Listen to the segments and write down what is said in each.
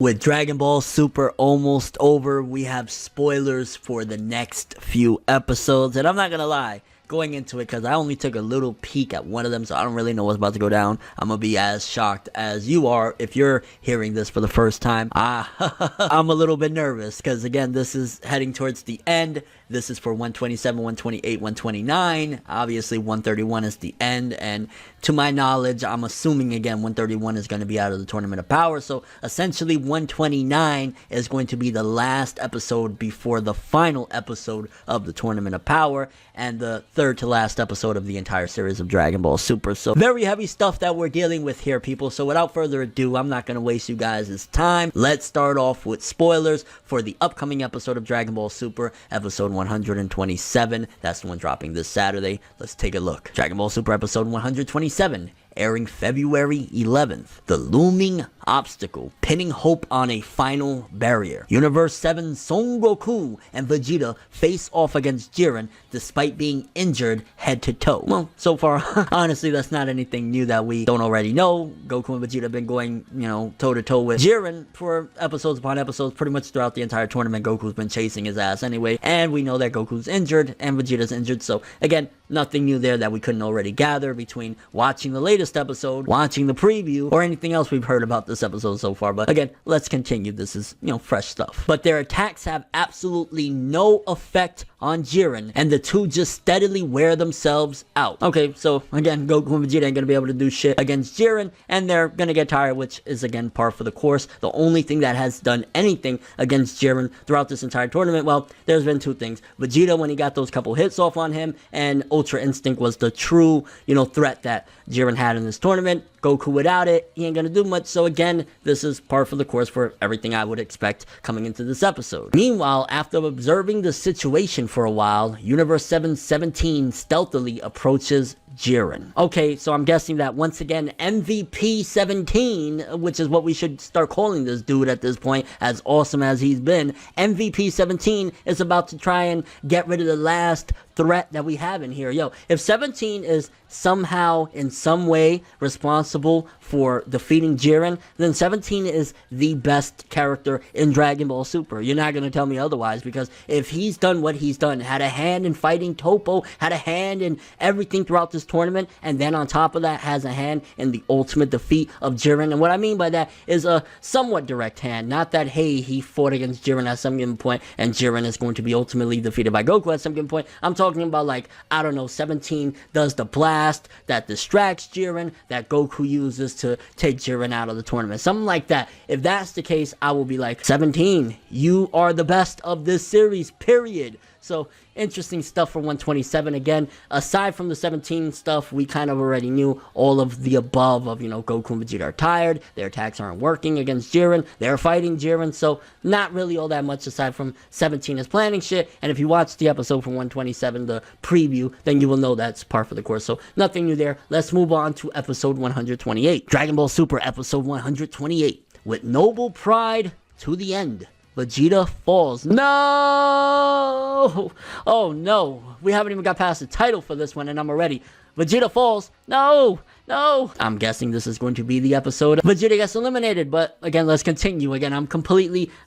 With Dragon Ball Super almost over, we have spoilers for the next few episodes. And I'm not gonna lie, going into it, because I only took a little peek at one of them, so I don't really know what's about to go down. I'm gonna be as shocked as you are if you're hearing this for the first time. I'm a little bit nervous, because again, this is heading towards the end. This is for 127, 128, 129. Obviously, 131 is the end, and to my knowledge, I'm assuming, again, 131 is going to be out of the Tournament of Power, so essentially 129 is going to be the last episode before the final episode of the Tournament of Power, and the third to last episode of the entire series of Dragon Ball Super. So very heavy stuff that we're dealing with here, people. So without further ado, I'm not going to waste you guys' time. Let's start off with spoilers for the upcoming episode of Dragon Ball Super, episode 127. That's the one dropping this Saturday. Let's take a look. Dragon Ball Super episode 127. Airing February 11th. The looming obstacle, pinning hope on a final barrier. Universe 7 Son Goku and Vegeta face off against Jiren despite being injured head to toe. Well, so far, honestly, that's not anything new that we don't already know. Goku and Vegeta have been going, toe to toe with Jiren for episodes upon episodes, pretty much throughout the entire tournament. Goku's been chasing his ass anyway, and we know that Goku's injured and Vegeta's injured, so again, nothing new there that we couldn't already gather between watching the latest episode, watching the preview, or anything else we've heard about this episode so far. But again, let's continue. This is, fresh stuff. But their attacks have absolutely no effect on Jiren, and the two just steadily wear themselves out. Okay, so again, Goku and Vegeta ain't gonna be able to do shit against Jiren, and they're gonna get tired, which is again par for the course. The only thing that has done anything against Jiren throughout this entire tournament, well, there's been two things. Vegeta, when he got those couple hits off on him, and Ultra Instinct was the true, threat that Jiren had in this tournament. Goku without it, he ain't gonna do much. So again, this is par for the course for everything I would expect coming into this episode. Meanwhile, after observing the situation for a while, Universe 717 stealthily approaches Jiren. Okay, so I'm guessing that once again, MVP 17, which is what we should start calling this dude at this point, as awesome as he's been, MVP 17 is about to try and get rid of the last threat that we have in here. Yo, if 17 is somehow in some way responsible for defeating Jiren, then 17 is the best character in Dragon Ball Super. You're not gonna tell me otherwise, because if he's done what he's done, had a hand in fighting Toppo, had a hand in everything throughout this tournament, and then on top of that has a hand in the ultimate defeat of Jiren. And what I mean by that is a somewhat direct hand, not that, hey, he fought against Jiren at some given point and Jiren is going to be ultimately defeated by Goku at some given point. I'm talking about, like, I don't know, 17 does the blast that distracts Jiren that Goku uses to take Jiren out of the tournament, something like that. If that's the case, I will be like, 17, you are the best of this series, period. So interesting stuff for 127. Again, aside from the 17 stuff, we kind of already knew all of the above of, Goku and Vegeta are tired, their attacks aren't working against Jiren, they're fighting Jiren, so not really all that much aside from 17 is planning shit. And if you watch the episode from 127, the preview, then you will know that's par for the course, so nothing new there. Let's move on to episode 128. Dragon Ball Super episode 128. With noble pride to the end, Vegeta falls. No! Oh no, we haven't even got past the title for this one and I'm already. Vegeta falls. No! No! I'm guessing this is going to be the episode Vegeta gets eliminated, but again, let's continue. Again,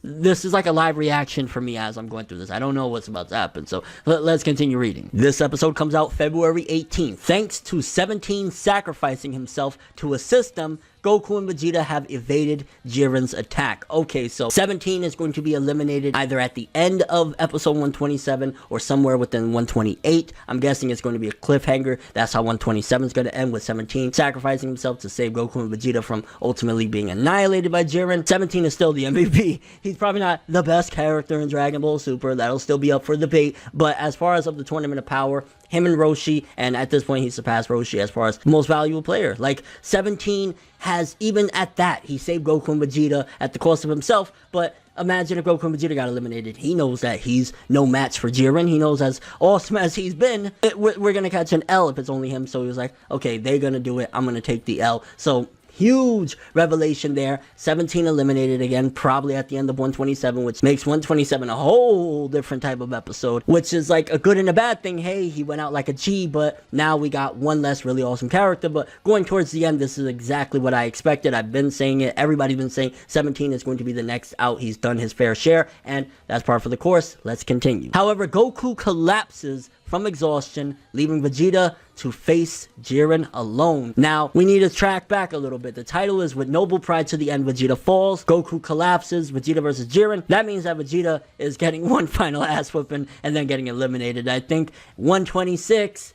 this is like a live reaction for me as I'm going through this. I don't know what's about to happen, so let's continue reading. This episode comes out February 18th. Thanks to 17 sacrificing himself to assist them, Goku and Vegeta have evaded Jiren's attack. Okay, so 17 is going to be eliminated either at the end of episode 127 or somewhere within 128. I'm guessing it's going to be a cliffhanger. That's how 127 is going to end, with 17 sacrificing himself to save Goku and Vegeta from ultimately being annihilated by Jiren. 17 is still the MVP. He's probably not the best character in Dragon Ball Super. That'll still be up for debate. But as far as of the Tournament of Power, him and Roshi, and at this point he surpassed Roshi as far as the most valuable player. Like, 17 has, even at that, he saved Goku and Vegeta at the cost of himself, but imagine if Goku and Vegeta got eliminated. He knows that he's no match for Jiren. He knows, as awesome as he's been, we're gonna catch an L if it's only him. So he was like, okay, they're gonna do it, I'm gonna take the L. So huge revelation there. 17 eliminated again, probably at the end of 127, which makes 127 a whole different type of episode, which is like a good and a bad thing. Hey, he went out like a G, but now we got one less really awesome character. But going towards the end, this is exactly what I expected. I've been saying it. Everybody's been saying 17 is going to be the next out. He's done his fair share, and that's par for the course. Let's continue. However, Goku collapses from exhaustion, leaving Vegeta to face Jiren alone. Now, we need to track back a little bit. The title is With Noble Pride to the End, Vegeta Falls. Goku collapses, Vegeta versus Jiren. That means that Vegeta is getting one final ass whooping and then getting eliminated. I think 126...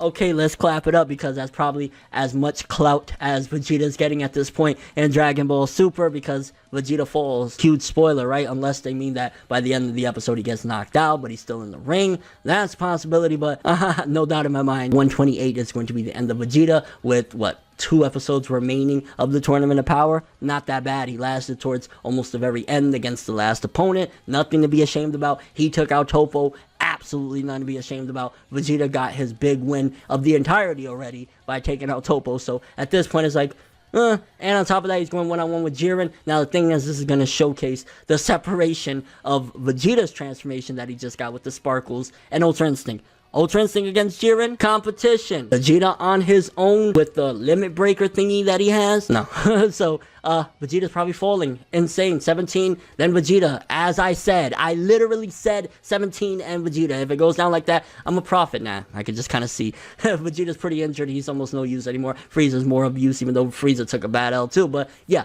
okay, let's clap it up, because that's probably as much clout as Vegeta's getting at this point in Dragon Ball Super, because Vegeta falls. Huge spoiler, right? Unless they mean that by the end of the episode he gets knocked out, but he's still in the ring. That's a possibility, but no doubt in my mind, 128 is going to be the end of Vegeta with, what, 2 episodes remaining of the Tournament of Power. Not that bad. He lasted towards almost the very end against the last opponent. Nothing to be ashamed about. He took out Toppo. Absolutely nothing to be ashamed about. Vegeta got his big win of the entirety already by taking out Toppo. So at this point, it's like, and on top of that, he's going one-on-one with Jiren. Now, the thing is, this is going to showcase the separation of Vegeta's transformation that he just got with the Sparkles and Ultra Instinct. Ultra Instinct against Jiren, competition. Vegeta on his own with the limit breaker thingy that he has. No. So, Vegeta's probably falling. Insane. 17, then Vegeta. As I said, I literally said 17 and Vegeta. If it goes down like that, I'm a prophet now. I can just kind of see. Vegeta's pretty injured. He's almost no use anymore. Frieza's more of use, even though Frieza took a bad L too. But yeah,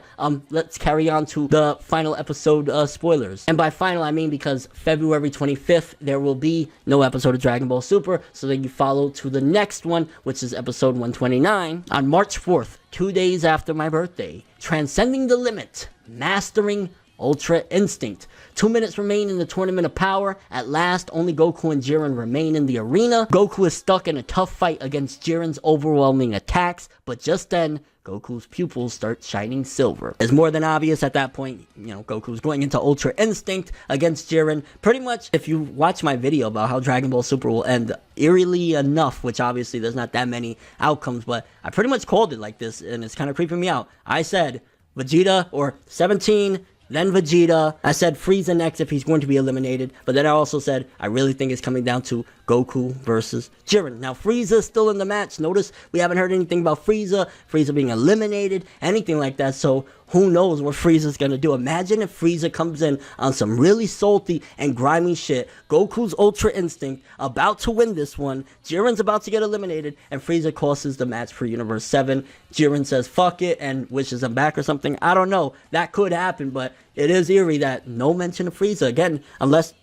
let's carry on to the final episode spoilers. And by final, I mean because February 25th, there will be no episode of Dragon Ball Super. So then you follow to the next one, which is episode 129. On March 4th, 2 days after my birthday, Transcending the Limit, Mastering Ultra Instinct. 2 minutes remain in the Tournament of Power. At last, only Goku and Jiren remain in the arena. Goku is stuck in a tough fight against Jiren's overwhelming attacks, but just then, Goku's pupils start shining silver. It's more than obvious at that point, you know, Goku's going into Ultra Instinct against Jiren. Pretty much, if you watch my video about how Dragon Ball Super will end, eerily enough, which obviously there's not that many outcomes, but I pretty much called it like this, and it's kind of creeping me out. I said Vegeta, or 17, then Vegeta. I said Frieza next if he's going to be eliminated. But then I also said I really think it's coming down to Goku versus Jiren. Now, Frieza's still in the match. Notice we haven't heard anything about Frieza being eliminated, anything like that. So who knows what Frieza's going to do. Imagine if Frieza comes in on some really salty and grimy shit. Goku's Ultra Instinct about to win this one. Jiren's about to get eliminated, and Frieza costs the match for Universe 7. Jiren says fuck it and wishes him back or something. I don't know. That could happen, but it is eerie that no mention of Frieza. Again, unless...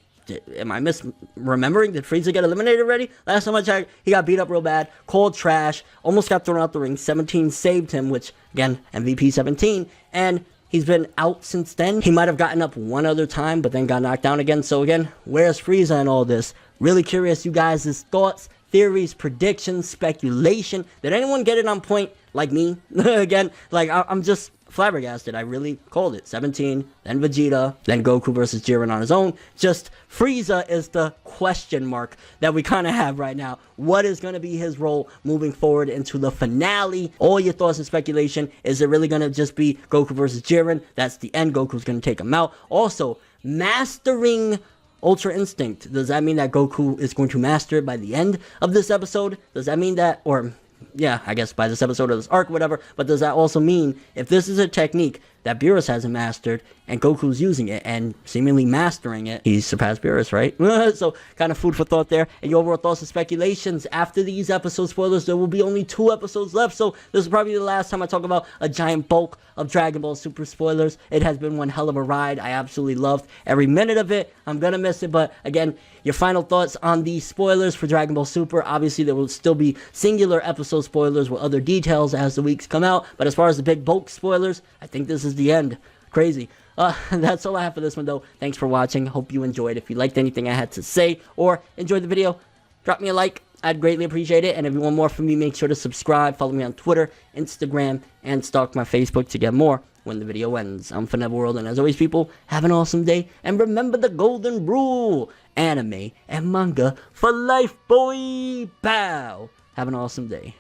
am I misremembering? Did Frieza get eliminated already? Last time I checked, he got beat up real bad, called trash, almost got thrown out the ring. 17 saved him, which, again, MVP 17, and he's been out since then. He might have gotten up one other time, but then got knocked down again. So again, where's Frieza in all this? Really curious you guys' thoughts, theories, predictions, speculation. Did anyone get it on point like me? Again, like, I'm just flabbergasted. I really called it. 17, then Vegeta, then Goku versus Jiren on his own. Just Frieza is the question mark that we kind of have right now. What is going to be his role moving forward into the finale? All your thoughts and speculation. Is it really going to just be Goku versus Jiren? That's the end. Goku's going to take him out. Also, mastering Ultra Instinct. Does that mean that Goku is going to master it by the end of this episode? Does that mean that, or... yeah, I guess by this episode of this arc, whatever. But does that also mean, if this is a technique that Beerus hasn't mastered, and Goku's using it, and seemingly mastering it, he's surpassed Beerus, right? So, kind of food for thought there. And your overall thoughts and speculations. After these episode spoilers, there will be only 2 episodes left, so this is probably the last time I talk about a giant bulk of Dragon Ball Super spoilers. It has been one hell of a ride. I absolutely loved every minute of it. I'm gonna miss it, but again, your final thoughts on the spoilers for Dragon Ball Super. Obviously, there will still be singular episode spoilers with other details as the weeks come out, but as far as the big bulk spoilers, I think this is the end. Crazy. That's all I have for this one, though. Thanks for watching. Hope you enjoyed. If you liked anything I had to say or enjoyed the video, drop me a like. I'd greatly appreciate it. And if you want more from me, make sure to subscribe. Follow me on Twitter, Instagram, and stalk my Facebook to get more when the video ends. I'm ForneverWorld, and as always, people, have an awesome day. And remember the golden rule. Anime and manga for life, boy. Bow. Have an awesome day.